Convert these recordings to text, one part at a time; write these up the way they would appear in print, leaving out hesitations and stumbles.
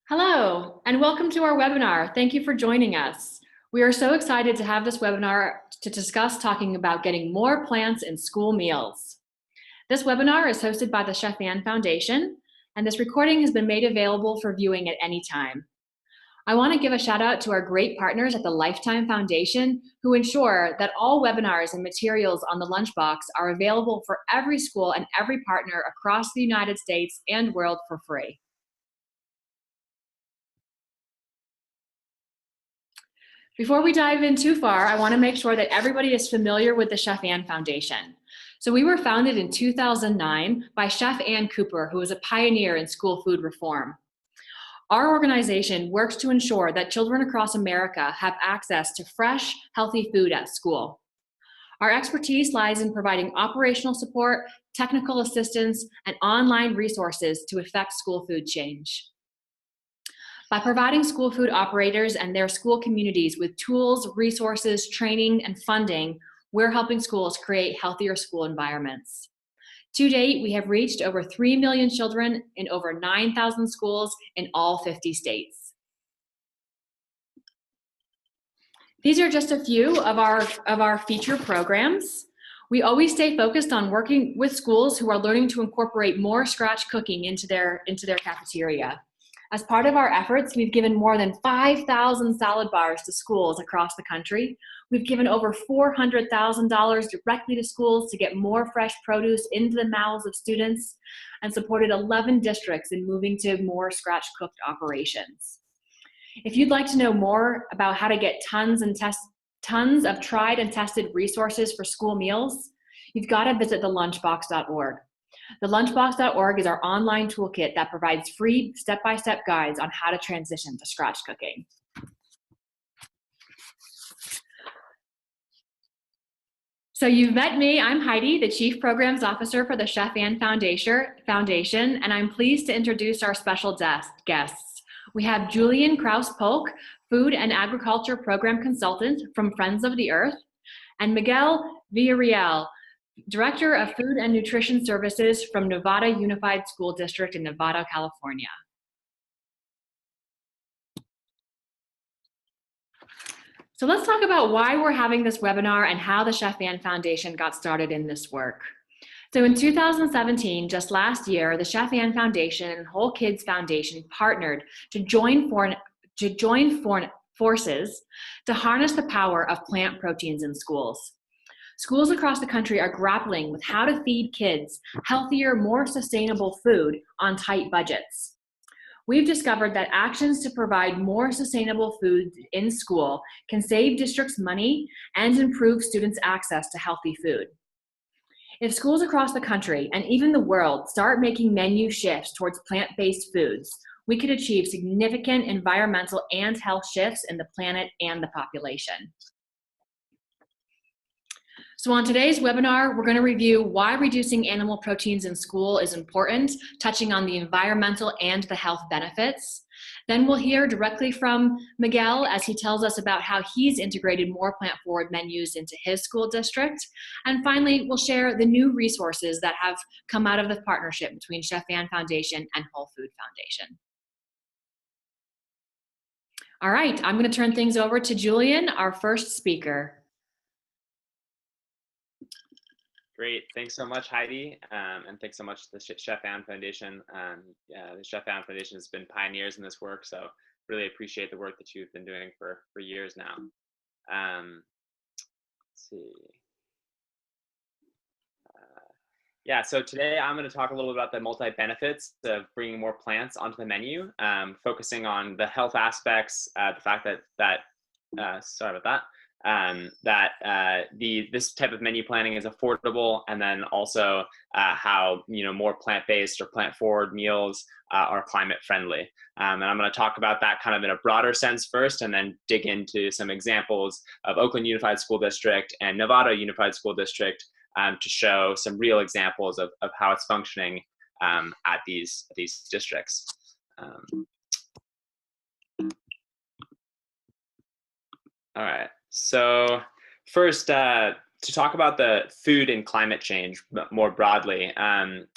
Hello, and welcome to our webinar. Thank you for joining us. We are so excited to have this webinar to discuss talking about getting more plants in school meals. This webinar is hosted by the Chef Ann Foundation, and this recording has been made available for viewing at any time. I want to give a shout out to our great partners at the Lifetime Foundation who ensure that all webinars and materials on the Lunchbox are available for every school and every partner across the United States and world for free. Before we dive in too far, I want to make sure that everybody is familiar with the Chef Ann Foundation. So we were founded in 2009 by Chef Ann Cooper, who is a pioneer in school food reform. Our organization works to ensure that children across America have access to fresh, healthy food at school. Our expertise lies in providing operational support, technical assistance, and online resources to effect school food change. By providing school food operators and their school communities with tools, resources, training, and funding, we're helping schools create healthier school environments. To date, we have reached over 3 million children in over 9,000 schools in all 50 states. These are just a few of our feature programs. We always stay focused on working with schools who are learning to incorporate more scratch cooking into their cafeteria. As part of our efforts, we've given more than 5,000 salad bars to schools across the country. We've given over $400,000 directly to schools to get more fresh produce into the mouths of students, and supported 11 districts in moving to more scratch-cooked operations. If you'd like to know more about how to get tons of tried and tested resources for school meals, you've got to visit thelunchbox.org. Thelunchbox.org is our online toolkit that provides free step-by-step guides on how to transition to scratch cooking. So you've met me. I'm Heidi, the Chief Programs Officer for the Chef Ann Foundation, and I'm pleased to introduce our special guests. We have Julian Kraus-Polk, Food and Agriculture Program Consultant from Friends of the Earth, and Miguel Villarreal, Director of Food and Nutrition Services from Nevada Unified School District in Nevada, California. So let's talk about why we're having this webinar and how the Chef Ann Foundation got started in this work. So in 2017, just last year, the Chef Ann Foundation and Whole Kids Foundation partnered to join forces to harness the power of plant proteins in schools. Schools across the country are grappling with how to feed kids healthier, more sustainable food on tight budgets. We've discovered that actions to provide more sustainable food in school can save districts money and improve students' access to healthy food. If schools across the country and even the world start making menu shifts towards plant-based foods, we could achieve significant environmental and health shifts in the planet and the population. So on today's webinar, we're going to review why reducing animal proteins in school is important, touching on the environmental and the health benefits. Then we'll hear directly from Miguel as he tells us about how he's integrated more plant-forward menus into his school district. And finally, we'll share the new resources that have come out of the partnership between Chef Ann Foundation and Whole Food Foundation. All right, I'm going to turn things over to Julian, our first speaker. Great, thanks so much, Heidi, and thanks so much to the Chef Ann Foundation. The Chef Ann Foundation has been pioneers in this work, so really appreciate the work that you've been doing for years now. Let's see. Yeah, so today I'm going to talk a little about the multi-benefits of bringing more plants onto the menu, focusing on the health aspects, the fact that sorry about that. This type of menu planning is affordable, and then also how more plant-based or plant-forward meals are climate friendly. And I'm going to talk about that kind of in a broader sense first, and then dig into some examples of Oakland Unified School District and Navarro Unified School District to show some real examples of how it's functioning at these districts. All right. So first, to talk about the food and climate change more broadly,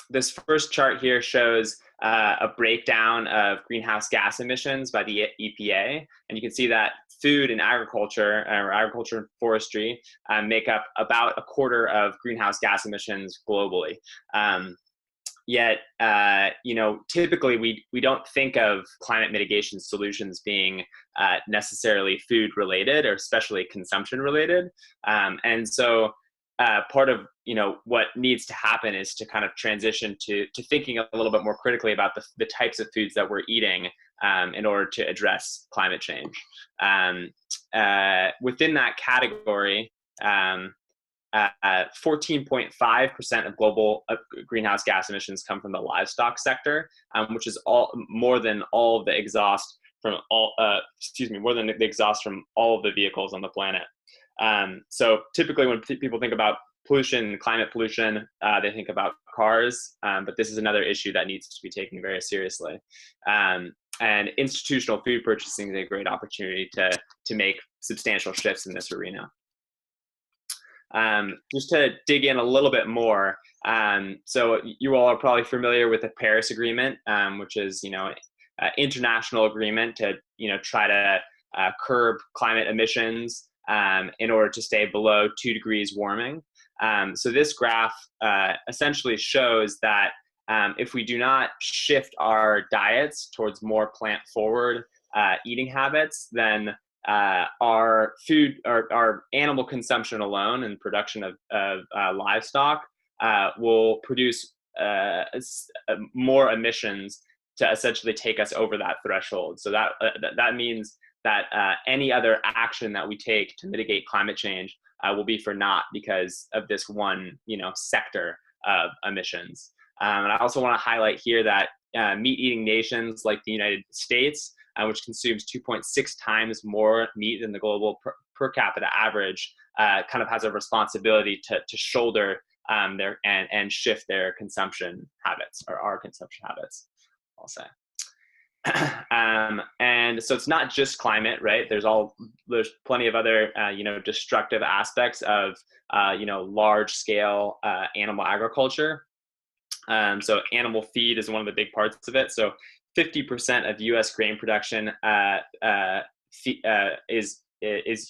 this first chart here shows a breakdown of greenhouse gas emissions by the EPA, and you can see that food and agriculture, or agriculture and forestry, make up about a quarter of greenhouse gas emissions globally. Yet, typically we don't think of climate mitigation solutions being necessarily food related or especially consumption related. And so part of what needs to happen is to kind of transition to thinking a little bit more critically about the types of foods that we're eating in order to address climate change. Within that category, 14.5% of global greenhouse gas emissions come from the livestock sector, which is more than all of the exhaust from all more than the exhaust from all of the vehicles on the planet. So typically when people think about pollution, climate pollution, they think about cars, but this is another issue that needs to be taken very seriously. And institutional food purchasing is a great opportunity to make substantial shifts in this arena. Just to dig in a little bit more, so you all are probably familiar with the Paris Agreement, which is international agreement to try to curb climate emissions in order to stay below 2 degrees warming. So this graph essentially shows that if we do not shift our diets towards more plant-forward eating habits, then our food, our animal consumption alone and production of livestock will produce more emissions to essentially take us over that threshold. So that means that any other action that we take to mitigate climate change will be for naught because of this one sector of emissions. And I also want to highlight here that meat-eating nations like the United States, which consumes 2.6 times more meat than the global per capita average, kind of has a responsibility to shoulder their and shift their consumption habits, or our consumption habits, I'll say. And so it's not just climate, right? There's plenty of other destructive aspects of large scale animal agriculture. So animal feed is one of the big parts of it. So 50% of U.S. grain production is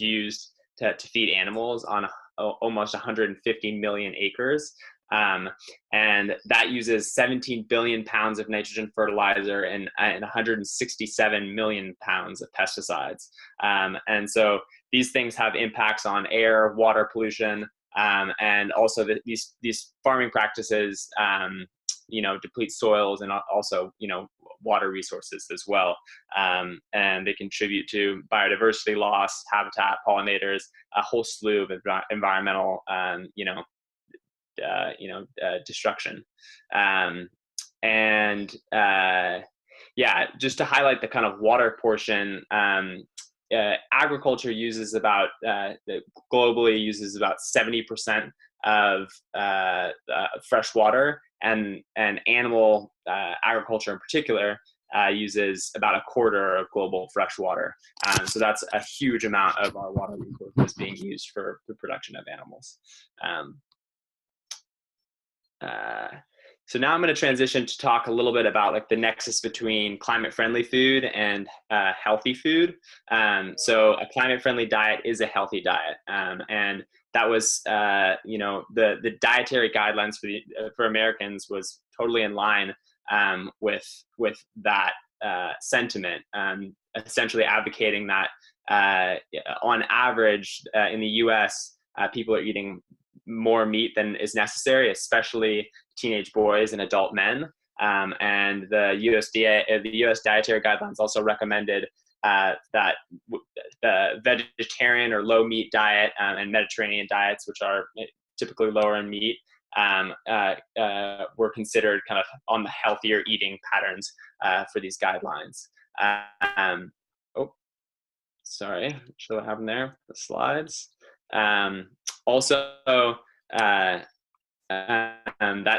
used to feed animals on almost 150 million acres. And that uses 17 billion pounds of nitrogen fertilizer and 167 million pounds of pesticides. And so these things have impacts on air, water pollution, and also these farming practices, deplete soils and also, water resources as well. And they contribute to biodiversity loss, habitat, pollinators, a whole slew of environmental, destruction. Just to highlight the kind of water portion, agriculture uses globally uses about 70% of fresh water, and animal agriculture in particular uses about a quarter of global fresh water. So that's a huge amount of our water resources being used for the production of animals. So now I'm going to transition to talk a little bit about the nexus between climate-friendly food and healthy food. So a climate-friendly diet is a healthy diet, and that was the dietary guidelines for Americans was totally in line with that sentiment, essentially advocating that on average in the U.S. People are eating more meat than is necessary, especially teenage boys and adult men. And the U.S. dietary guidelines also recommended that the vegetarian or low meat diet and Mediterranean diets, which are typically lower in meat, were considered kind of on the healthier eating patterns for these guidelines. Sorry, not sure what happened there. The slides. That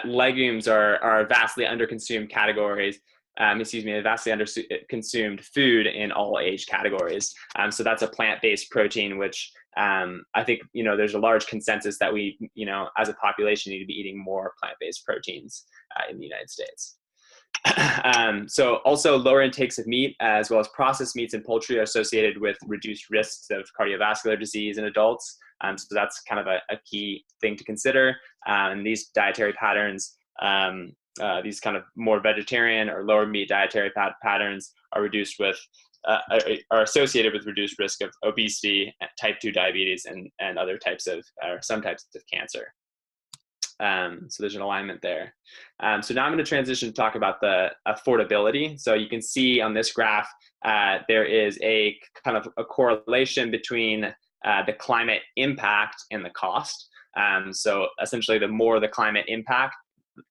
legumes are vastly underconsumed categories. Vastly underconsumed food in all age categories. So that's a plant-based protein, which I think there's a large consensus that we as a population need to be eating more plant-based proteins in the United States. So also lower intakes of meat as well as processed meats and poultry are associated with reduced risks of cardiovascular disease in adults. So that's kind of a key thing to consider. And these dietary patterns, these kind of more vegetarian or lower meat dietary patterns are are associated with reduced risk of obesity, type 2 diabetes, and other types of, or some types of cancer. So there's an alignment there. So now I'm going to transition to talk about the affordability. So you can see on this graph, there is a kind of a correlation between the climate impact and the cost. So essentially, the more the climate impact,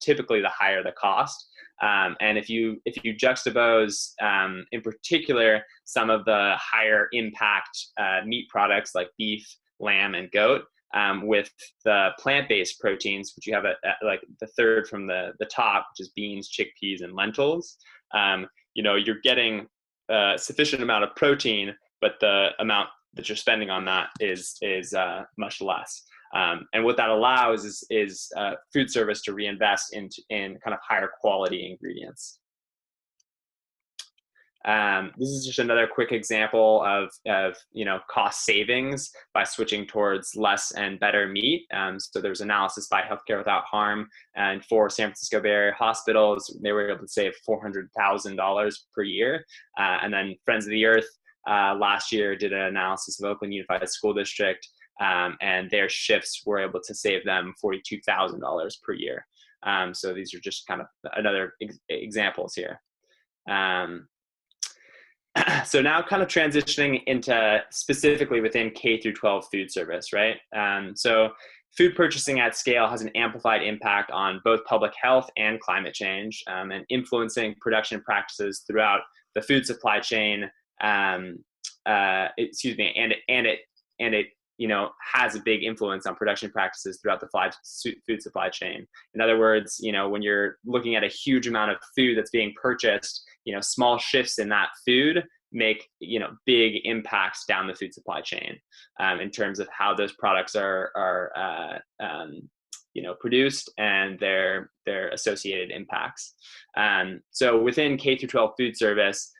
typically the higher the cost. And if you juxtapose, in particular, some of the higher impact meat products like beef, lamb, and goat, with the plant-based proteins, which you have like the third from the top, which is beans, chickpeas, and lentils, you're getting a sufficient amount of protein, but the amount that you're spending on that is much less. And what that allows is food service to reinvest in kind of higher quality ingredients. This is just another quick example of cost savings by switching towards less and better meat. So there's analysis by Healthcare Without Harm, and for San Francisco Bay Area hospitals, they were able to save $400,000 per year. And then Friends of the Earth last year did an analysis of Oakland Unified School District, and their shifts were able to save them $42,000 per year. So these are just kind of another examples here. So now kind of transitioning into specifically within K-12 food service, right? So food purchasing at scale has an amplified impact on both public health and climate change, and influencing production practices throughout the food supply chain. And it has a big influence on production practices throughout the food supply chain. In other words, when you're looking at a huge amount of food that's being purchased, small shifts in that food make, big impacts down the food supply chain, in terms of how those products are produced and their associated impacts. So within K-12 food service,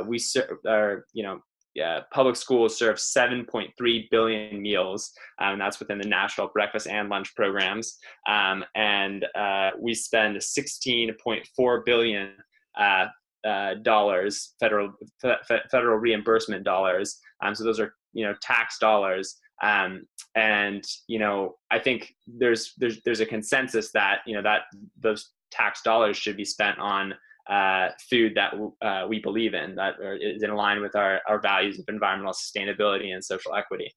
we serve, public schools serve 7.3 billion meals, and that's within the national breakfast and lunch programs. And we spend $16.4 billion dollars, federal reimbursement dollars. So those are tax dollars. And I think there's a consensus that that those tax dollars should be spent on food that we believe in, that is in line with our values of environmental sustainability and social equity.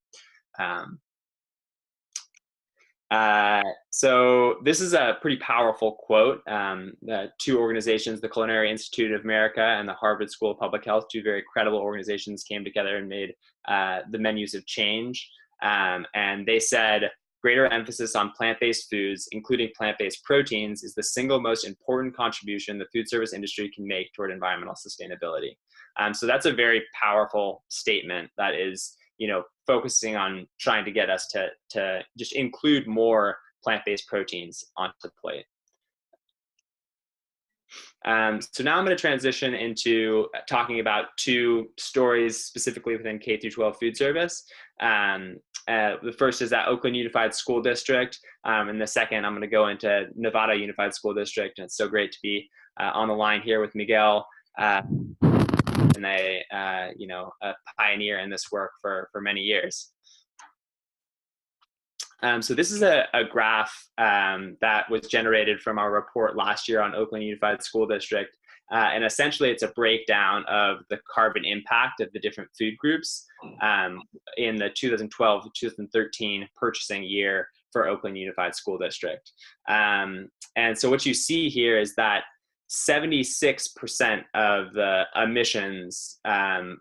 So this is a pretty powerful quote. Two organizations, the Culinary Institute of America and the Harvard School of Public Health, two very credible organizations, came together and made the menus of change. And they said, greater emphasis on plant-based foods, including plant-based proteins, is the single most important contribution the food service industry can make toward environmental sustainability. So that's a very powerful statement that is, focusing on trying to get us to just include more plant-based proteins onto the plate. So now I'm going to transition into talking about two stories specifically within K-12 food service. The first is at Oakland Unified School District, and the second I'm going to go into Nevada Unified School District. And it's so great to be on the line here with Miguel, and a pioneer in this work for many years. So this is a graph that was generated from our report last year on Oakland Unified School District. And essentially, it's a breakdown of the carbon impact of the different food groups in the 2012-2013 purchasing year for Oakland Unified School District. And so what you see here is that 76% of the emissions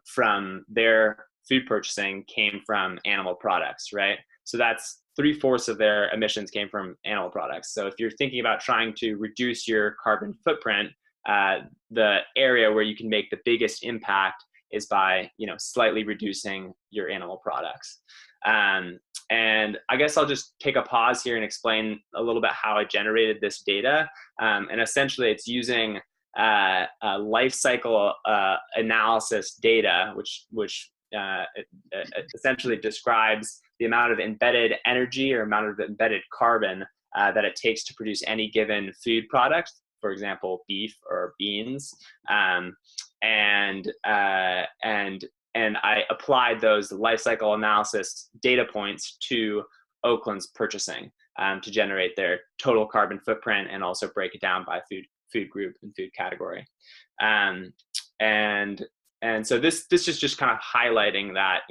from their food purchasing came from animal products, right? So that's 3/4 of their emissions came from animal products. So if you're thinking about trying to reduce your carbon footprint, the area where you can make the biggest impact is by, slightly reducing your animal products. And I guess I'll just take a pause here and explain a little bit how I generated this data. And essentially it's using life cycle analysis data, which it essentially describes the amount of embedded energy or amount of embedded carbon that it takes to produce any given food product, for example, beef or beans. And I applied those life cycle analysis data points to Oakland's purchasing to generate their total carbon footprint and also break it down by food group and food category. And so this is just kind of highlighting that,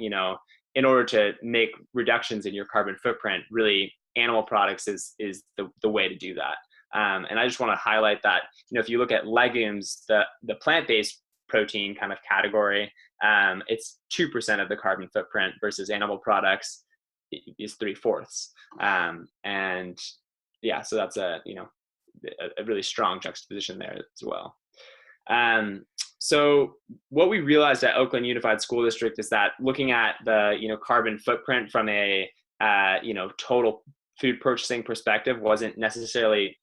in order to make reductions in your carbon footprint, really animal products is the way to do that. And I just want to highlight that, if you look at legumes, the plant-based protein kind of category, it's 2% of the carbon footprint versus animal products is 3/4. And yeah, so that's a really strong juxtaposition there as well. So what we realized at Oakland Unified School District is that looking at the carbon footprint from a total food purchasing perspective wasn't necessarily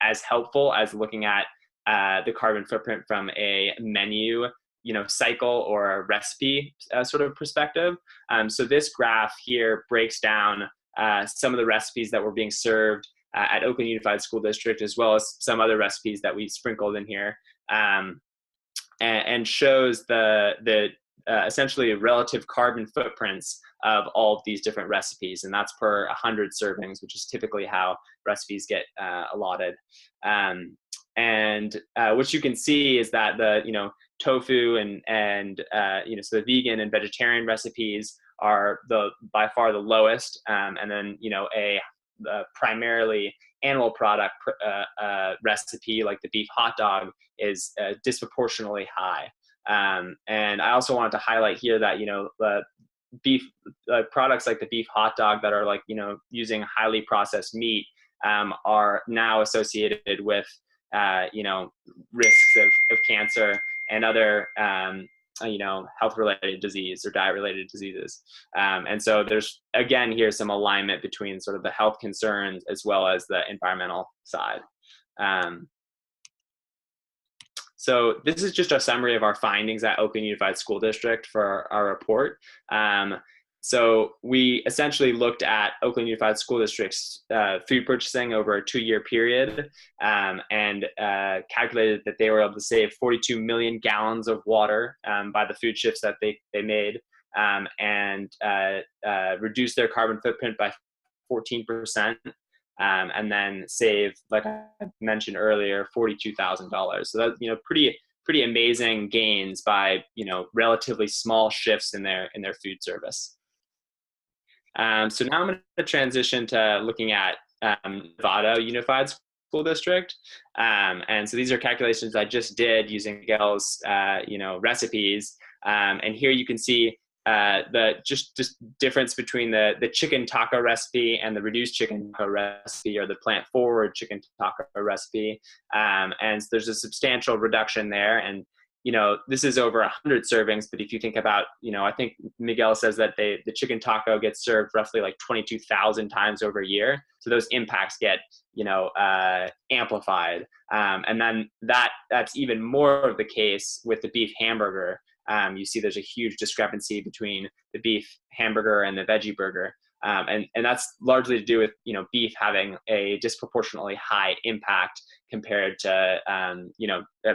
as helpful as looking at the carbon footprint from a menu cycle or a recipe sort of perspective. So this graph here breaks down some of the recipes that were being served at Oakland Unified School District, as well as some other recipes that we sprinkled in here, and shows the essentially relative carbon footprints of all of these different recipes, and that's per 100 servings, which is typically how recipes get allotted. And what you can see is that the tofu and so the vegan and vegetarian recipes are by far the lowest, and then a primarily animal product recipe like the beef hot dog is disproportionately high. And I also wanted to highlight here that the beef products like the beef hot dog that are using highly processed meat are now associated with risks of cancer and other health-related disease or diet-related diseases. And so there's, again, here some alignment between sort of the health concerns as well as the environmental side. So this is just a summary of our findings at Oakland Unified School District for our report. So we essentially looked at Oakland Unified School District's food purchasing over a 2-year period, and calculated that they were able to save 42 million gallons of water by the food shifts that they made, and reduce their carbon footprint by 14%, and then save, like I mentioned earlier, $42,000. So that's pretty amazing gains by relatively small shifts in their food service. So now I'm going to transition to looking at Navarro Unified School District. And so these are calculations I just did using Miguel's recipes. And here you can see the just difference between the chicken taco recipe and the reduced chicken taco recipe, or the plant forward chicken taco recipe. And so there's a substantial reduction there. And this is over 100 servings, but if you think about, I think Miguel says that the chicken taco gets served roughly like 22,000 times over a year. So those impacts get, amplified. And then that's even more of the case with the beef hamburger. You see there's a huge discrepancy between the beef hamburger and the veggie burger. And that's largely to do with, beef having a disproportionately high impact compared to,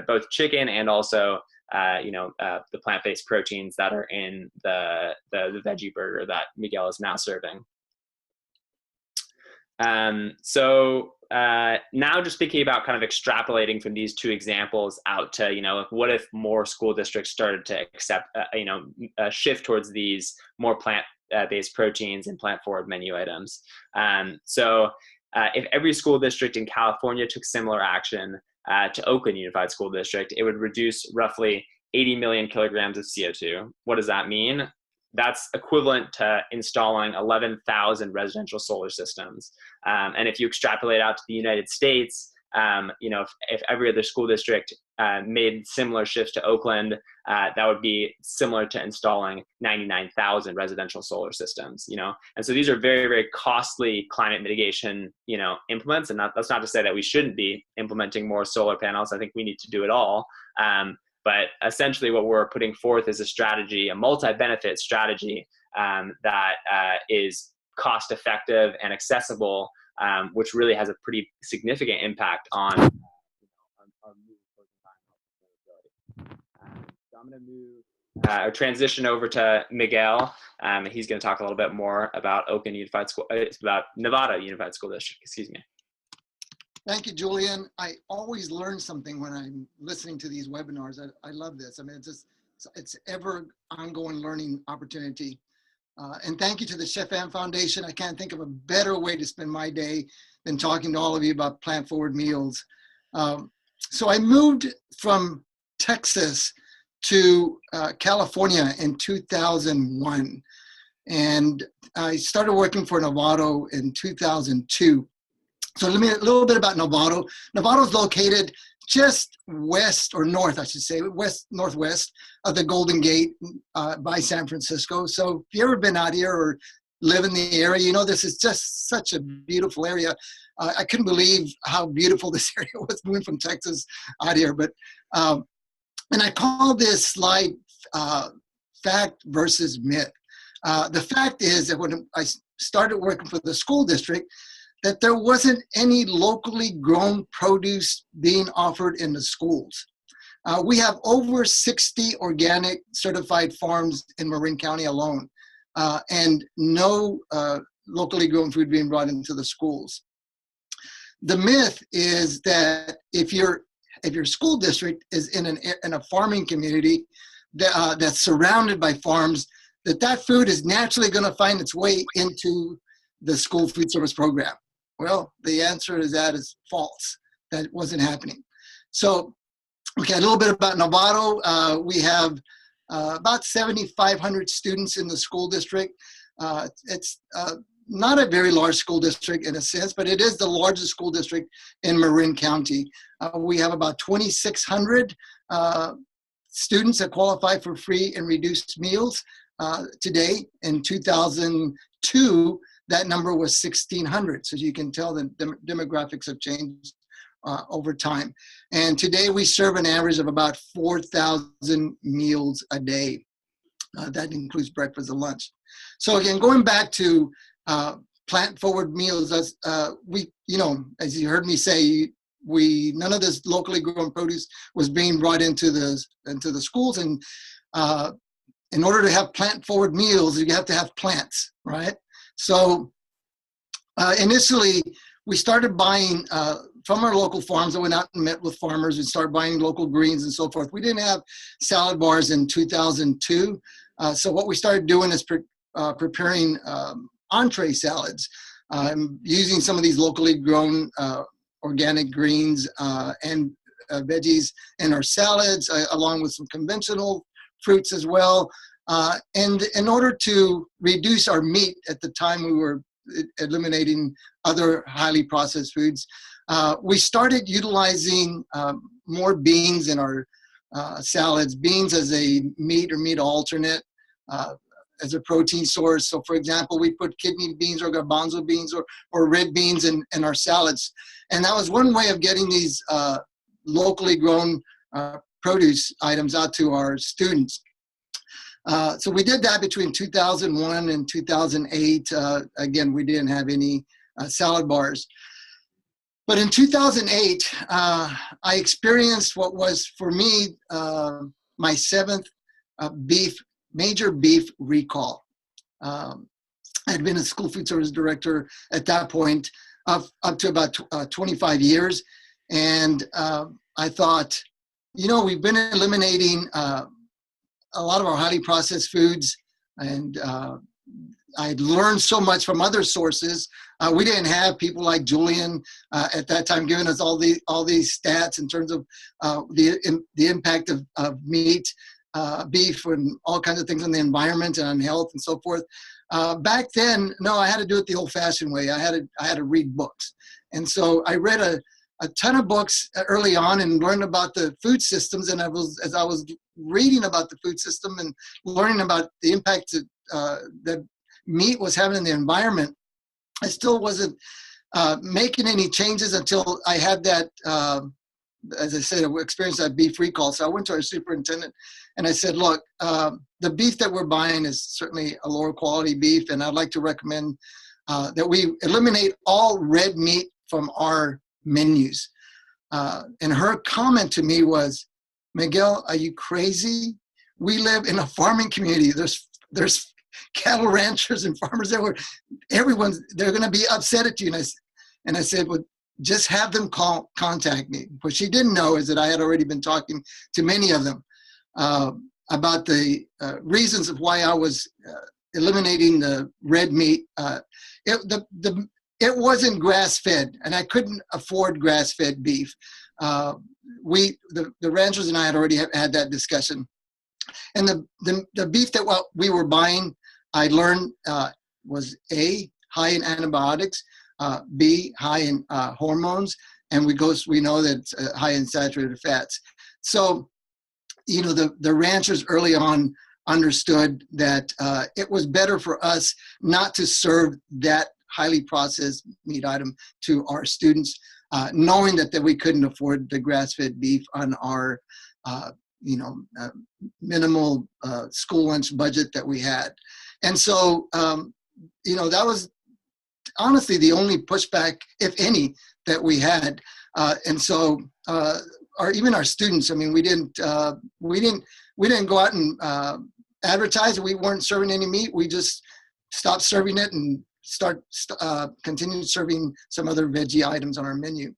both chicken and also, the plant-based proteins that are in the veggie burger that Miguel is now serving. So now just thinking about kind of extrapolating from these two examples out to, what if more school districts started to accept, shift towards these more plant-based proteins and plant-forward menu items. So if every school district in California took similar action to Oakland Unified School District, it would reduce roughly 80 million kilograms of CO2. What does that mean? That's equivalent to installing 11,000 residential solar systems. And if you extrapolate out to the United States, if every other school district made similar shifts to Oakland, that would be similar to installing 99,000 residential solar systems, And so these are very, very costly climate mitigation, implements. And that's not to say that we shouldn't be implementing more solar panels. I think we need to do it all. But essentially what we're putting forth is a strategy, a multi-benefit strategy that is cost effective and accessible, which really has a pretty significant impact on our move towards environmental sustainability. So I'm going to move transition over to Miguel. He's going to talk a little bit more about Oakland Unified School. It's about Nevada Unified School District. Excuse me. Thank you, Julian. I always learn something when I'm listening to these webinars. I love this. I mean, it's ever ongoing learning opportunity. And thank you to the Chef Am Foundation. I can't think of a better way to spend my day than talking to all of you about plant forward meals. So I moved from Texas to California in 2001. And I started working for Navarro in 2002. So let me a little bit about Navarro. Navarro is located just west or north, I should say, northwest of the Golden Gate by San Francisco. So if you've ever been out here or live in the area, this is just such a beautiful area. I couldn't believe how beautiful this area was moving from Texas out here. But and I call this slide fact versus myth. The fact is that when I started working for the school district, that there wasn't any locally grown produce being offered in the schools. We have over 60 organic certified farms in Marin County alone, and no locally grown food being brought into the schools. The myth is that if your school district is in a farming community that's surrounded by farms, that food is naturally going to find its way into the school food service program. Well, the answer to that is false. That wasn't happening. So, okay, a little bit about Navarro. We have about 7,500 students in the school district. It's not a very large school district in a sense, but it is the largest school district in Marin County. We have about 2,600 students that qualify for free and reduced meals today. In 2002, that number was 1,600. So you can tell the demographics have changed over time. And today we serve an average of about 4,000 meals a day. That includes breakfast and lunch. So again, going back to plant forward meals, as as you heard me say, none of this locally grown produce was being brought into the schools. And in order to have plant forward meals, you have to have plants, right? So initially, we started buying from our local farms. I went out and met with farmers and started buying local greens and so forth. We didn't have salad bars in 2002. So what we started doing is preparing entree salads, using some of these locally grown organic greens and veggies in our salads, along with some conventional fruits as well. And in order to reduce our meat, at the time we were eliminating other highly processed foods, we started utilizing more beans in our salads, beans as a meat or meat alternate, as a protein source. So for example, we put kidney beans or garbanzo beans or red beans in our salads. And that was one way of getting these locally grown produce items out to our students. So we did that between 2001 and 2008. Again, we didn't have any salad bars. But in 2008, I experienced what was, for me, my seventh major beef recall. I had been a school food service director at that point up to about 25 years. And I thought, we've been eliminating a lot of our highly processed foods, and I'd learned so much from other sources. We didn't have people like Julian at that time giving us all these stats in terms of the impact of meat, beef, and all kinds of things on the environment and on health and so forth. Back then, no, I had to do it the old-fashioned way. I had to read books, and so I read a ton of books early on and learned about the food systems. And as I was reading about the food system and learning about the impact that meat was having in the environment, I still wasn't making any changes until I had that, as I said, experienced that beef recall. So I went to our superintendent and I said, look, the beef that we're buying is certainly a lower quality beef, and I'd like to recommend that we eliminate all red meat from our menus. And her comment to me was, Miguel, are you crazy? We live in a farming community. There's cattle ranchers and farmers there where they're going to be upset at you. And I said, well, just have them contact me. What she didn't know is that I had already been talking to many of them about the reasons of why I was eliminating the red meat. It wasn't grass-fed, and I couldn't afford grass-fed beef. The ranchers and I had already had that discussion. And the beef that we were buying, I learned was A, high in antibiotics, B, high in hormones, and we know that it's high in saturated fats. So, the ranchers early on understood that it was better for us not to serve that highly processed meat item to our students, knowing that we couldn't afford the grass-fed beef on our minimal school lunch budget that we had. And so, that was honestly the only pushback, if any, that we had. And so, even our students, I mean, we didn't go out and advertise. We weren't serving any meat. We just stopped serving it and continued serving some other veggie items on our menu.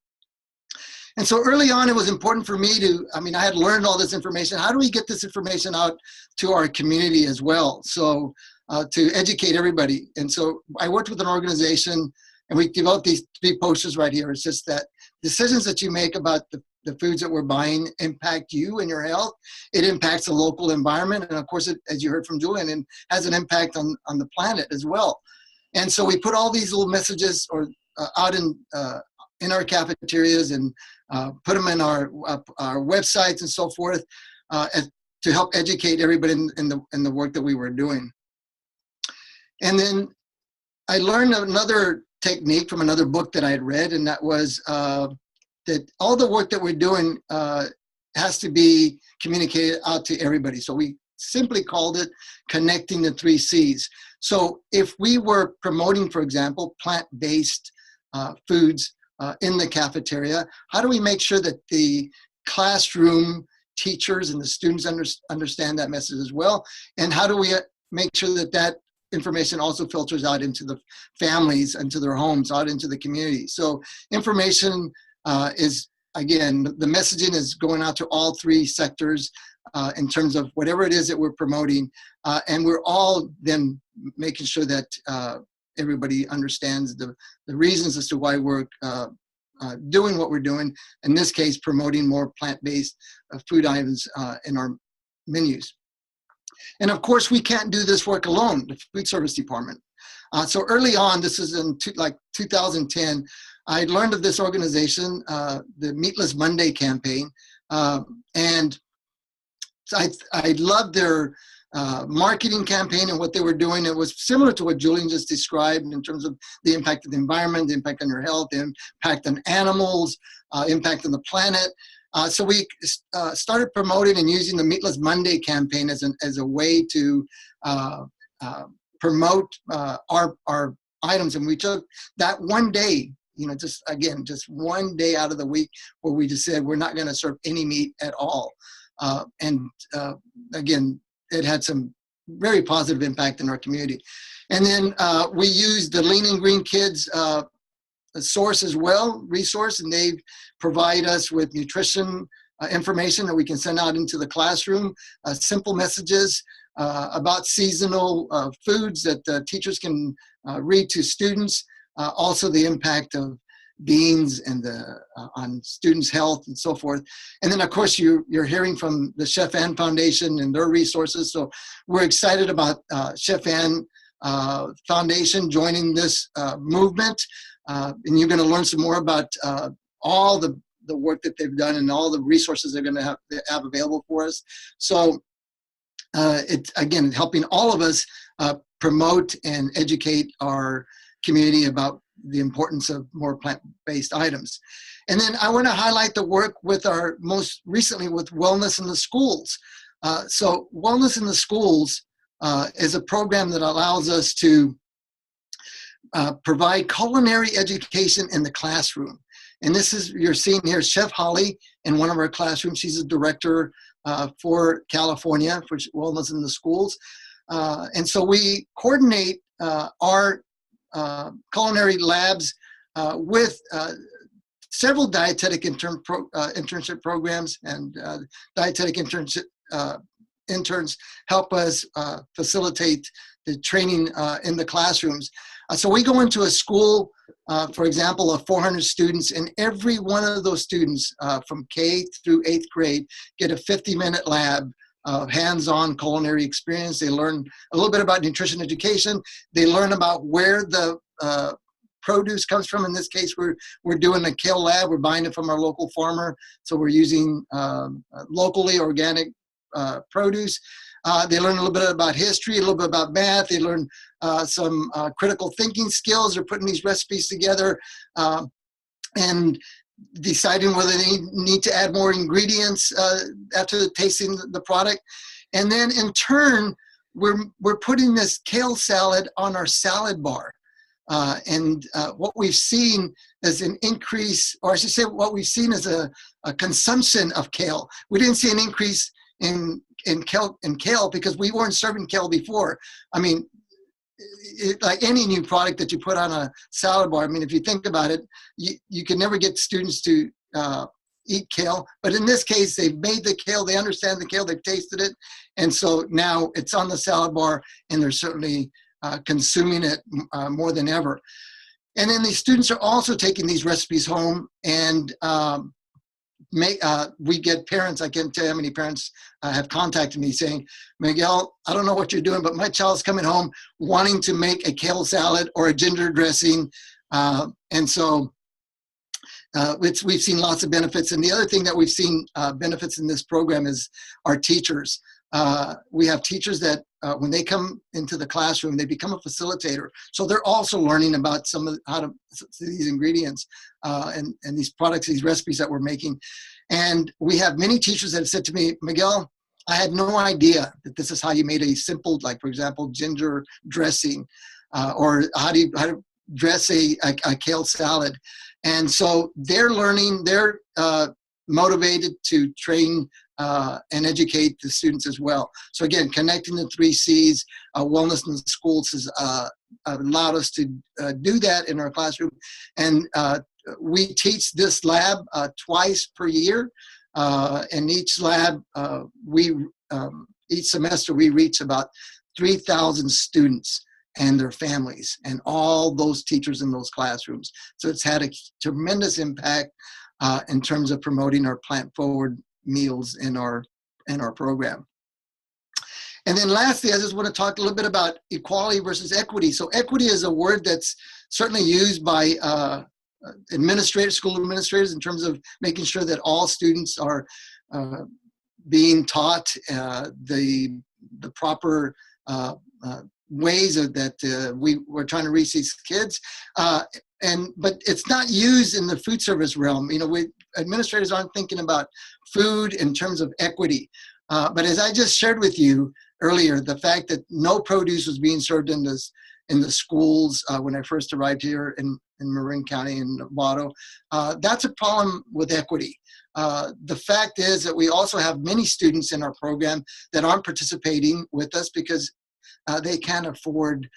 And so early on, it was important for me I had learned all this information. How do we get this information out to our community as well? So to educate everybody. And so I worked with an organization and we developed these 3 posters right here. It's just that decisions that you make about the foods that we're buying impact you and your health. It impacts the local environment. And of course, as you heard from Julian, it has an impact on the planet as well. And so we put all these little messages out in our cafeterias and put them in our websites and so forth to help educate everybody in the work that we were doing. And then I learned another technique from another book that I had read, and that was that all the work that we're doing has to be communicated out to everybody. So we simply called it connecting the 3 C's. So if we were promoting, for example, plant-based foods in the cafeteria, how do we make sure that the classroom teachers and the students understand that message as well? And how do we make sure that information also filters out into the families, into their homes, out into the community? So information is, again, the messaging is going out to all 3 sectors in terms of whatever it is that we're promoting. And we're all then making sure that everybody understands the reasons as to why we're doing what we're doing. In this case, promoting more plant-based food items in our menus. And of course, we can't do this work alone, the food service department. So early on, this is in 2010, I learned of this organization, the Meatless Monday campaign. And I loved their marketing campaign and what they were doing. It was similar to what Julian just described in terms of the impact of the environment, the impact on your health, the impact on animals, impact on the planet. So we started promoting and using the Meatless Monday campaign as a way to promote our items. And we took that one day, just one day out of the week where we just said, we're not going to serve any meat at all. Again, it had some very positive impact in our community. And then we used the Lean and Green Kids source as well, resource, and they provide us with nutrition information that we can send out into the classroom, simple messages about seasonal foods that teachers can read to students, also the impact of beans and on students' health and so forth. And then, of course, you're hearing from the Chef Ann Foundation and their resources. So we're excited about Chef Ann Foundation joining this movement. And you're going to learn some more about all the work that they've done and all the resources they're going to have available for us. So it's, again, helping all of us promote and educate our community about the importance of more plant-based items. And then I want to highlight the work with our most recently with Wellness in the Schools. So Wellness in the Schools is a program that allows us to provide culinary education in the classroom. And this is, you're seeing here, Chef Holly in one of our classrooms. She's a director for California for Wellness in the Schools. And so we coordinate our culinary labs with several dietetic internship programs, and dietetic interns help us facilitate the training in the classrooms. So we go into a school, for example, of 400 students, and every one of those students from K through 8th grade get a 50-minute lab of hands-on culinary experience. They learn a little bit about nutrition education. They learn about where the produce comes from. In this case, we're doing a kale lab. We're buying it from our local farmer. So we're using locally organic produce. They learn a little bit about history, a little bit about math. They learn some critical thinking skills. They're putting these recipes together and deciding whether they need to add more ingredients after tasting the product. And then in turn, we're putting this kale salad on our salad bar. And what we've seen is an increase, or I should say what we've seen is a consumption of kale. We didn't see an increase in kale because we weren't serving kale before. I mean, like any new product that you put on a salad bar, I mean, if you think about it, you can never get students to eat kale. But in this case, they've made the kale, they understand the kale, they've tasted it. And so now it's on the salad bar, and they're certainly consuming it more than ever. And then these students are also taking these recipes home, and we get parents. I can't tell you how many parents have contacted me saying, Miguel, I don't know what you're doing, but my child's coming home wanting to make a kale salad or a ginger dressing. And so we've seen lots of benefits. And the other thing that we've seen benefits in this program is our teachers. We have teachers that when they come into the classroom, they become a facilitator. So they're also learning about some of how to these ingredients and these products, these recipes that we're making. And we have many teachers that have said to me, Miguel, I had no idea that this is how you made a simple, like for example, ginger dressing, or how to dress a kale salad. And so they're learning, they're motivated to train and educate the students as well. So again, connecting the 3 C's, Wellness in the Schools has allowed us to do that in our classroom. And we teach this lab twice per year. And each lab, each semester, we reach about 3,000 students and their families and all those teachers in those classrooms. So it's had a tremendous impact in terms of promoting our plant-forward meals in our program. And then lastly, I just want to talk a little bit about equality versus equity. So equity is a word that's certainly used by administrators, school administrators, in terms of making sure that all students are being taught the proper ways that we're trying to reach these kids. But it's not used in the food service realm. You know, administrators aren't thinking about food in terms of equity. But as I just shared with you earlier, the fact that no produce was being served in the schools when I first arrived here in Marin County in Navarro, that's a problem with equity. The fact is that we also have many students in our program that aren't participating with us because they can't afford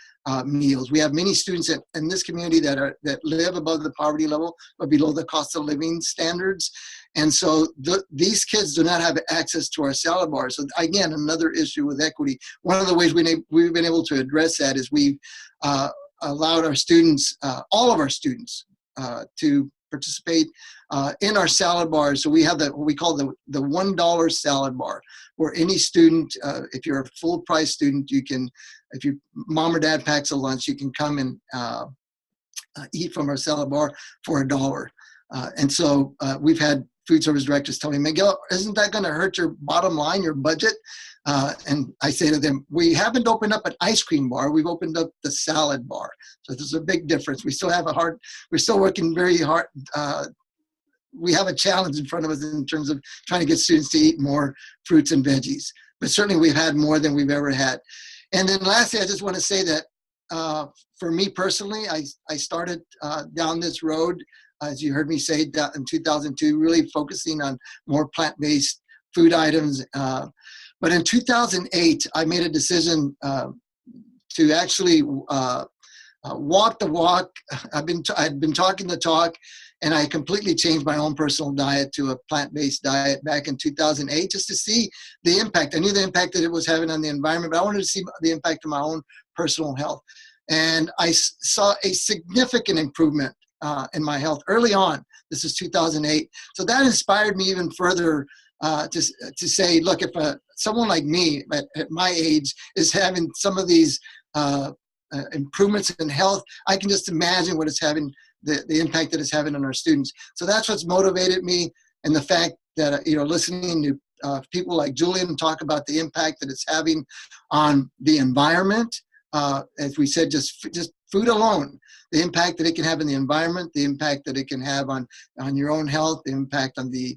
meals. We have many students in this community that live above the poverty level but below the cost of living standards. And so these kids do not have access to our salad bars. So again, another issue with equity. One of the ways we've been able to address that is we've allowed our students, all of our students, to participate in our salad bars. So we have what we call the $1 salad bar, where any student, if you're a full price student, you can, if your mom or dad packs a lunch, you can come and eat from our salad bar for $1. And so we've had food service directors tell me, Miguel, isn't that going to hurt your bottom line, your budget? And I say to them, we haven't opened up an ice cream bar. We've opened up the salad bar. So there's a big difference. We still have we're still working very hard. We have a challenge in front of us in terms of trying to get students to eat more fruits and veggies. But certainly we've had more than we've ever had. And then lastly, I just want to say that for me personally, I started down this road, as you heard me say, in 2002, really focusing on more plant-based food items. But in 2008, I made a decision to actually walk the walk. I'd been talking the talk, and I completely changed my own personal diet to a plant-based diet back in 2008, just to see the impact. I knew the impact that it was having on the environment, but I wanted to see the impact of my own personal health. And I saw a significant improvement in my health early on. This is 2008. So that inspired me even further to say, look, if someone like me at my age is having some of these improvements in health, I can just imagine what it's having, the impact that it's having on our students. So that's what's motivated me, and the fact that, listening to people like Julian talk about the impact that it's having on the environment. As we said, just food alone, the impact that it can have in the environment, the impact that it can have on your own health, the impact on the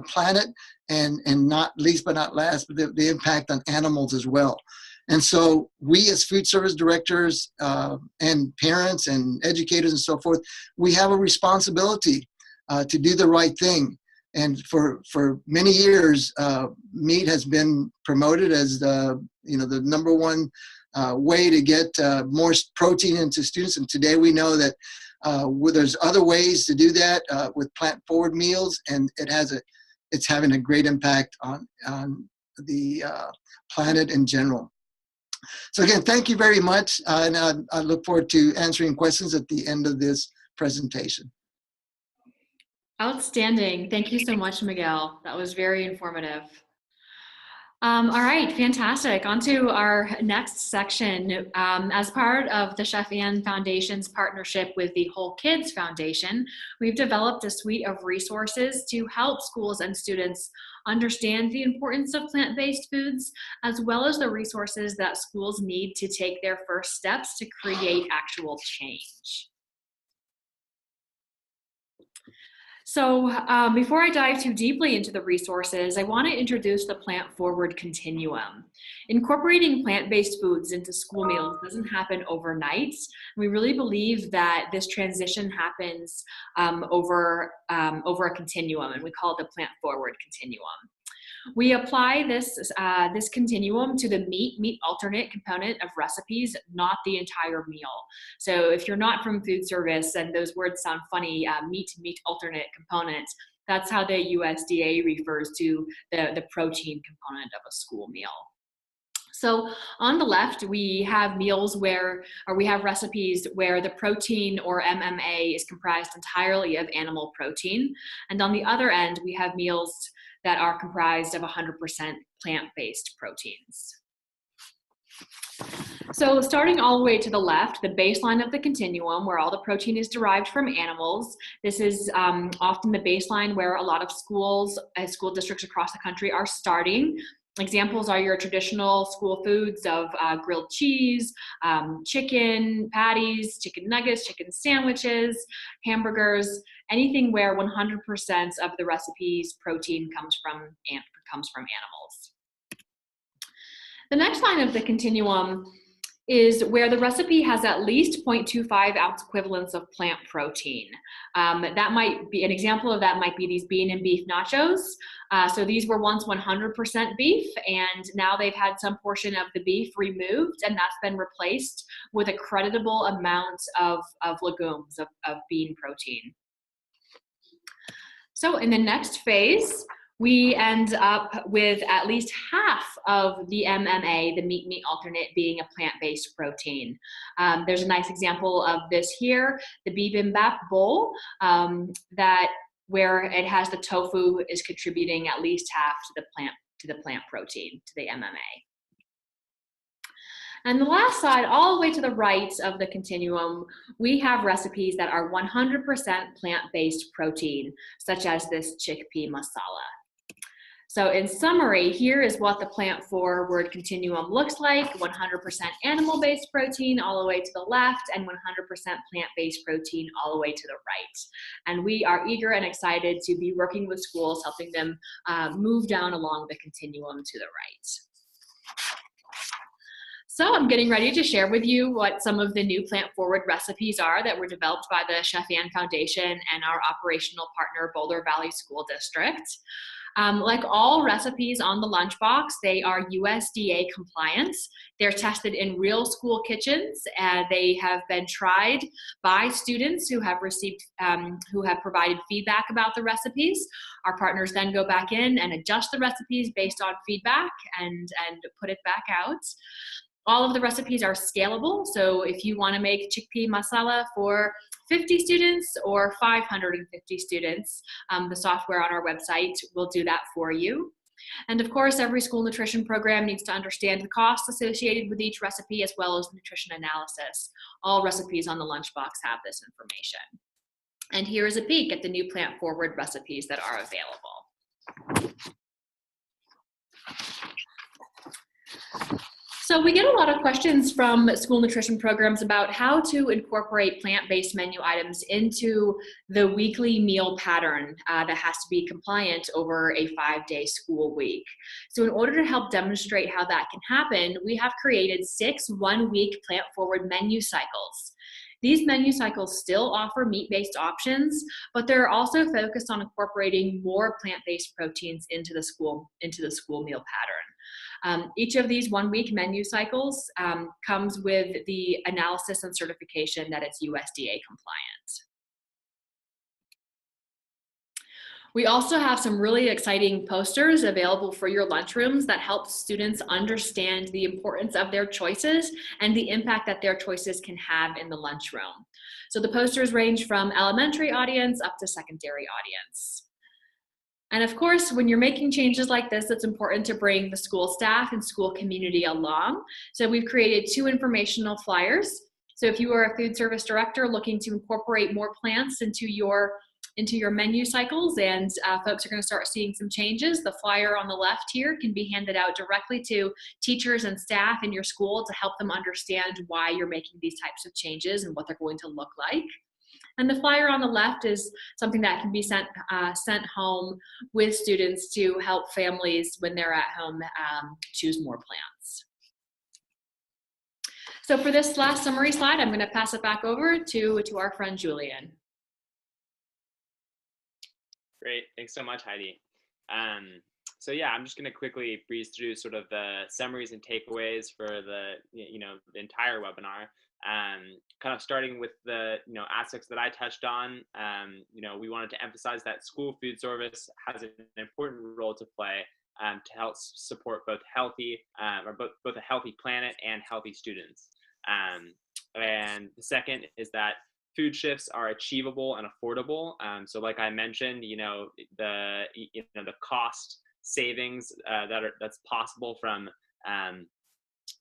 planet, and not least but not last, but the impact on animals as well. And so we as food service directors and parents and educators and so forth, we have a responsibility to do the right thing. And for many years, meat has been promoted as the number one way to get more protein into students. And today we know that there's other ways to do that with plant-forward meals, and it's having a great impact on the planet in general. So again, thank you very much, and I look forward to answering questions at the end of this presentation. Outstanding. Thank you so much, Miguel. That was very informative. All right, fantastic. On to our next section. As part of the Chef Ann Foundation's partnership with the Whole Kids Foundation, we've developed a suite of resources to help schools and students understand the importance of plant-based foods, as well as the resources that schools need to take their first steps to create actual change. So before I dive too deeply into the resources, I want to introduce the Plant Forward Continuum. Incorporating plant-based foods into school meals doesn't happen overnight. We really believe that this transition happens over a continuum, and we call it the Plant Forward Continuum. We apply this continuum to the meat alternate component of recipes, not the entire meal. So if you're not from food service and those words sound funny, meat alternate component, that's how the USDA refers to the protein component of a school meal. So on the left, we have recipes where the protein, or MMA, is comprised entirely of animal protein. And on the other end, we have meals that are comprised of 100% plant-based proteins. So starting all the way to the left, the baseline of the continuum, where all the protein is derived from animals. This is often the baseline where a lot of schools and school districts across the country are starting. Examples are your traditional school foods of grilled cheese, chicken patties, chicken nuggets, chicken sandwiches, hamburgers, anything where 100% of the recipe's protein comes from animals. The next line of the continuum is where the recipe has at least 0.25 ounce equivalents of plant protein. That might be an example of that might be these bean and beef nachos. So these were once 100% beef, and now they've had some portion of the beef removed, and that's been replaced with a creditable amount of legumes, of bean protein. So in the next phase, we end up with at least half of the MMA, the meat alternate, being a plant-based protein. There's a nice example of this here, the bibimbap bowl, where it has the tofu is contributing at least half to the plant protein, to the MMA. And the last slide, all the way to the right of the continuum, we have recipes that are 100% plant-based protein, such as this chickpea masala. So in summary, here is what the plant-forward continuum looks like: 100% animal-based protein all the way to the left, and 100% plant-based protein all the way to the right. And we are eager and excited to be working with schools, helping them move down along the continuum to the right. So I'm getting ready to share with you what some of the new plant-forward recipes are that were developed by the Chef Ann Foundation and our operational partner, Boulder Valley School District. Like all recipes on the lunchbox, they are USDA compliant. They're tested in real school kitchens. They have been tried by students who have received, who have provided feedback about the recipes. Our partners then go back in and adjust the recipes based on feedback and put it back out. All of the recipes are scalable, so if you want to make chickpea masala for 50 students or 550 students, the software on our website will do that for you. And of course, every school nutrition program needs to understand the costs associated with each recipe as well as nutrition analysis. All recipes on the lunchbox have this information. And here is a peek at the new plant-forward recipes that are available. So we get a lot of questions from school nutrition programs about how to incorporate plant-based menu items into the weekly meal pattern that has to be compliant over a 5-day school week. So in order to help demonstrate how that can happen, we have created 6 one-week plant-forward menu cycles. These menu cycles still offer meat-based options, but they're also focused on incorporating more plant-based proteins into the school meal pattern. Each of these one-week menu cycles comes with the analysis and certification that it's USDA compliant. We also have some really exciting posters available for your lunchrooms that help students understand the importance of their choices and the impact that their choices can have in the lunchroom. So the posters range from elementary audience up to secondary audience. And of course, when you're making changes like this, it's important to bring the school staff and school community along. So we've created 2 informational flyers. So if you are a food service director looking to incorporate more plants into your menu cycles and folks are going to start seeing some changes, the flyer on the left here can be handed out directly to teachers and staff in your school to help them understand why you're making these types of changes and what they're going to look like. And the flyer on the left is something that can be sent home with students to help families when they're at home choose more plants. So for this last summary slide, I'm going to pass it back over to our friend Julian. Great, thanks so much, Heidi. So yeah, I'm just going to quickly breeze through sort of the summaries and takeaways for the the entire webinar. Kind of starting with the aspects that I touched on. We wanted to emphasize that school food service has an important role to play to help support both both a healthy planet and healthy students. And the second is that food shifts are achievable and affordable. So like I mentioned, the cost savings that's possible from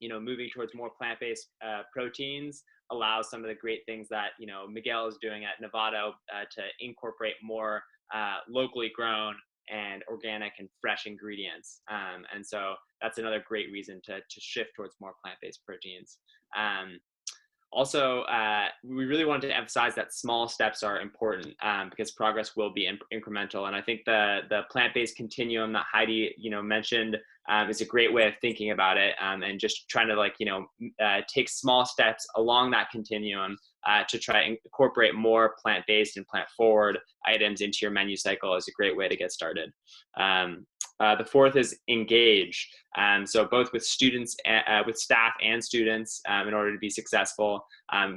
moving towards more plant-based proteins allows some of the great things that Miguel is doing at Navarro to incorporate more locally grown and organic and fresh ingredients. And so that's another great reason to shift towards more plant-based proteins. Also, we really wanted to emphasize that small steps are important because progress will be incremental. And I think the plant-based continuum that Heidi mentioned is a great way of thinking about it, and just trying to take small steps along that continuum to try and incorporate more plant-based and plant-forward items into your menu cycle is a great way to get started. The fourth is engage. So both with students, with staff and students, in order to be successful,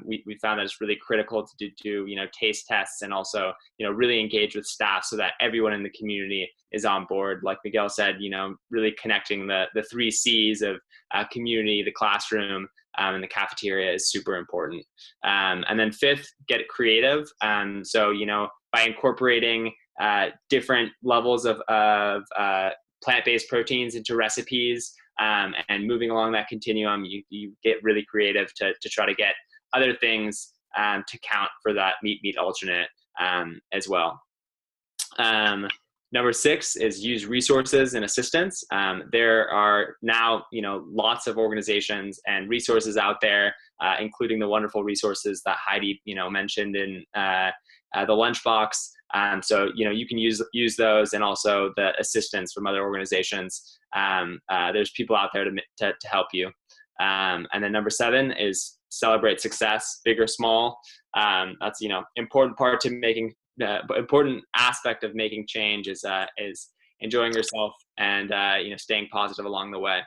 we found that it's really critical to do taste tests and also really engage with staff so that everyone in the community is on board. Like Miguel said, really connecting the 3 C's of community, the classroom, and the cafeteria is super important. And then fifth, get creative. So by incorporating different levels of plant-based proteins into recipes, And moving along that continuum, you get really creative to try to get other things to count for that meat alternate as well. Number 6 is use resources and assistance. There are now, lots of organizations and resources out there, including the wonderful resources that Heidi, mentioned in the lunchbox. So, you can use those, and also the assistance from other organizations. There's people out there to help you. And then number 7 is celebrate success, big or small. That's, important part to making, important aspect of making change is enjoying yourself and, staying positive along the way.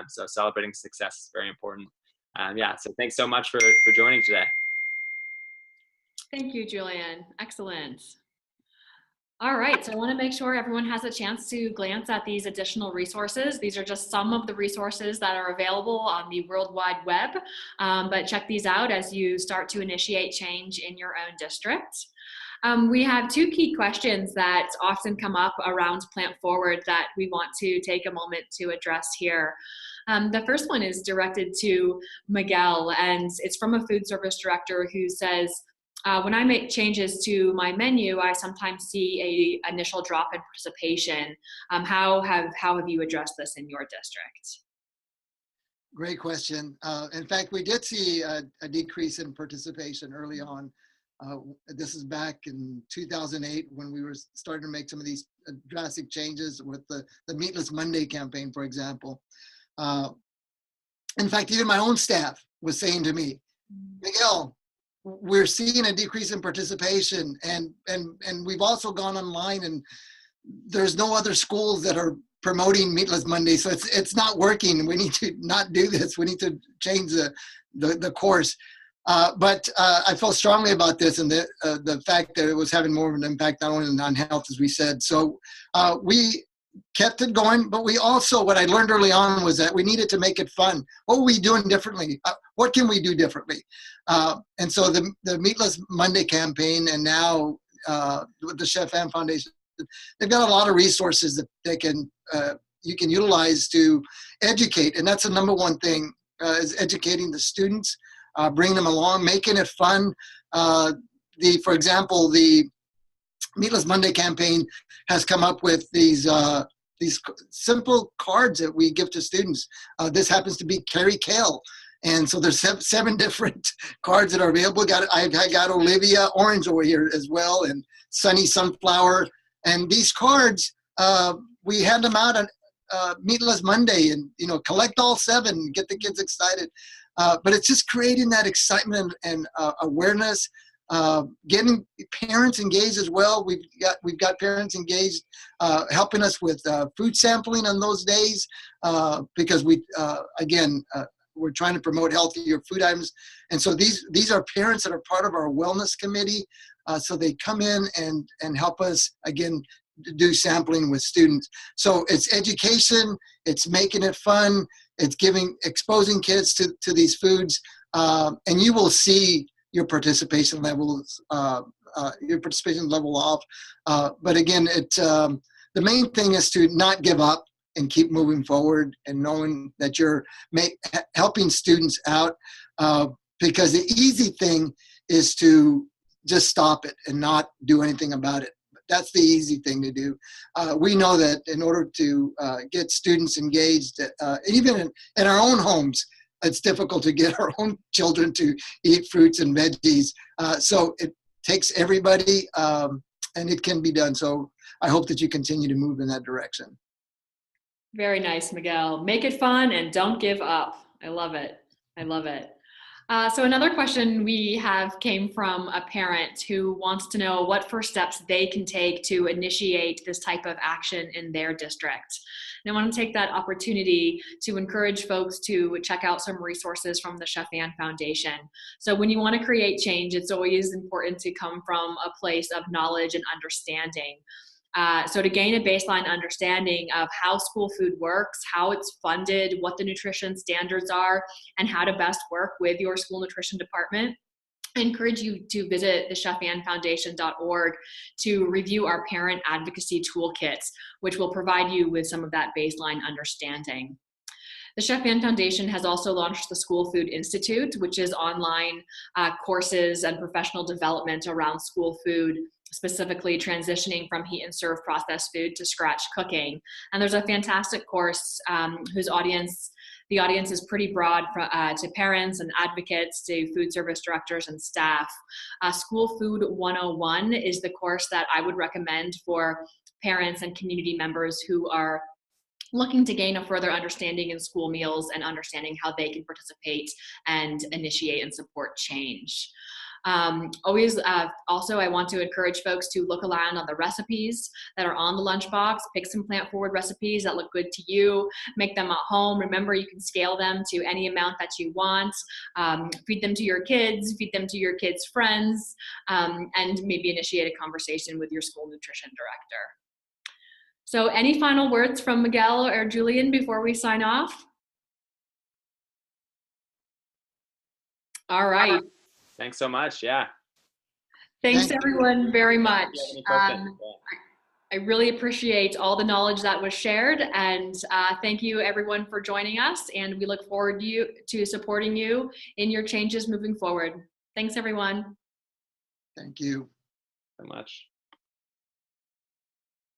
So celebrating success is very important. So thanks so much for joining today. Thank you, Julian. Excellent. All right, so I want to make sure everyone has a chance to glance at these additional resources. These are just some of the resources that are available on the World Wide Web, but check these out as you start to initiate change in your own district. We have 2 key questions that often come up around Plant Forward that we want to take a moment to address here. The first one is directed to Miguel, and it's from a food service director who says, when I make changes to my menu, I sometimes see an initial drop in participation. How have you addressed this in your district? Great question. In fact, we did see a decrease in participation early on. This is back in 2008 when we were starting to make some of these drastic changes with the Meatless Monday campaign, for example. In fact, even my own staff was saying to me, Miguel, we're seeing a decrease in participation, and we've also gone online, and there's no other schools that are promoting Meatless Monday, so it's not working. We need to not do this. We need to change the course. But I felt strongly about this, and the fact that it was having more of an impact not only on health, as we said. So we kept it going, but we also, what I learned early on was that we needed to make it fun. What were we doing differently? What can we do differently? And so the Meatless Monday campaign, and now with the Chef Ann Foundation, they've got a lot of resources that they can you can utilize to educate. And that's the number one thing, is educating the students, bringing them along, making it fun. For example, the Meatless Monday campaign has come up with these simple cards that we give to students. This happens to be Carry Kale. And so there's 7 different cards that are available. I got Olivia Orange over here as well, and Sunny Sunflower. And these cards, we hand them out on Meatless Monday, and collect all 7, get the kids excited. But it's just creating that excitement and awareness, getting parents engaged as well. We've got parents engaged, helping us with food sampling on those days, because we're trying to promote healthier food items. And so these are parents that are part of our wellness committee. So they come in and help us, again, do sampling with students. So it's education, it's making it fun, it's exposing kids to these foods, and you will see your participation levels, level off. But again, the main thing is to not give up and keep moving forward, and knowing that you're helping students out, because the easy thing is to just stop it and not do anything about it. That's the easy thing to do. We know that in order to get students engaged, even in our own homes, it's difficult to get our own children to eat fruits and veggies. So it takes everybody, and it can be done. So I hope that you continue to move in that direction. Very nice, Miguel. Make it fun and don't give up. I love it. I love it. So another question we have came from a parent who wants to know what first steps they can take to initiate this type of action in their district. And I want to take that opportunity to encourage folks to check out some resources from the Chef Ann Foundation. So when you want to create change, it's always important to come from a place of knowledge and understanding. So to gain a baseline understanding of how school food works, how it's funded, what the nutrition standards are, and how to best work with your school nutrition department, I encourage you to visit the chefannfoundation.org to review our parent advocacy toolkits, which will provide you with some of that baseline understanding. The Chef Ann Foundation has also launched the School Food Institute, which is online courses and professional development around school food, specifically transitioning from heat and serve processed food to scratch cooking. And there's a fantastic course the audience is pretty broad, to parents and advocates, to food service directors and staff. School Food 101 is the course that I would recommend for parents and community members who are looking to gain a further understanding in school meals and understanding how they can participate and initiate and support change. Also, I want to encourage folks to look around on the recipes that are on the lunchbox. Pick some plant-forward recipes that look good to you. Make them at home. Remember, you can scale them to any amount that you want. Feed them to your kids. Feed them to your kids' friends, and maybe initiate a conversation with your school nutrition director. So, any final words from Miguel or Julian before we sign off? All right. Thanks so much. Yeah. Thanks Thank everyone very much. I I really appreciate all the knowledge that was shared, and thank you everyone for joining us, and we look forward to supporting you in your changes moving forward. Thanks everyone. Thank you so much.